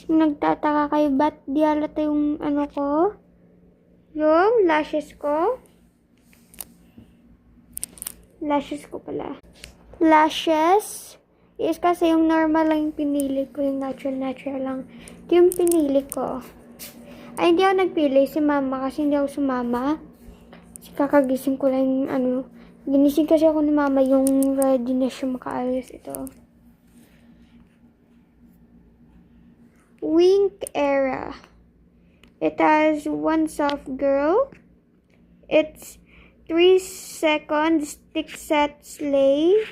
Kung nagtataka kayo, ba't di halata yung ano ko? Yung lashes ko? Lashes ko pala. Lashes is kasi yung normal lang yung pinili ko. Yung natural lang. Ito yung pinili ko. Ay, hindi ako nagpili. Si mama kasi hindi ako sumama. Kasi kakagising ko lang yung ano. Ginising kasi ako ni mama yung ready na siya makaalis ito. Wink Era. It has one soft girl. It's 3 seconds stick set slay.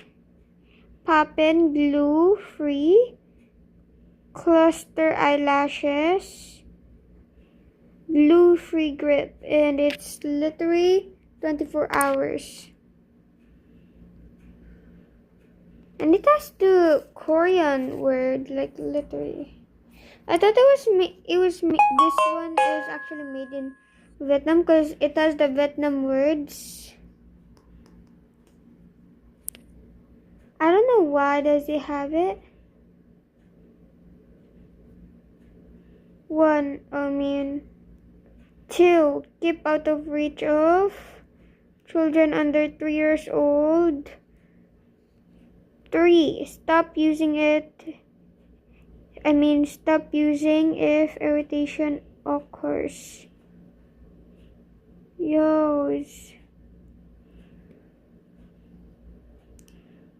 Poppin glue free. Cluster eyelashes. Glue free grip. And it's literally 24 hours. And it has the Korean word, like literally. I thought this one was actually made in Vietnam because it has the Vietnam words. I don't know why does it have it. Two, keep out of reach of children under 3 years old. 3, stop using if irritation occurs.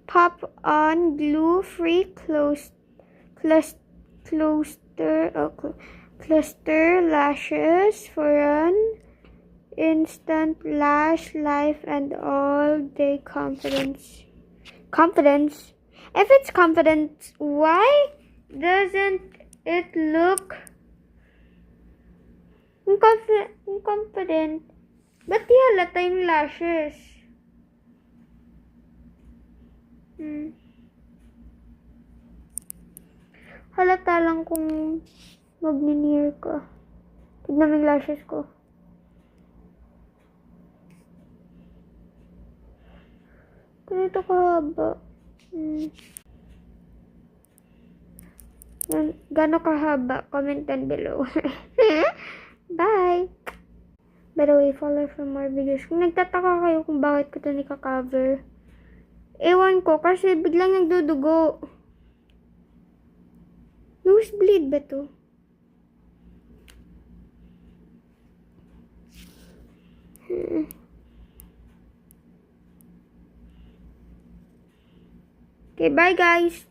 Pop on glue-free cluster lashes for an instant lash life and all-day confidence. If it's confidence, why doesn't it look confident? Ba't di halata yung lashes? Halata lang kung magni-near ka. Tignan mo yung lashes ko. Ganito kahaba. Gano'n kahaba? Comment down below. Bye! By the way, follow for more videos. Kung nagtataka kayo kung bakit ko ito nika-cover, ewan ko, kasi biglang nagdudugo. Nosebleed ba to? Okay, bye guys!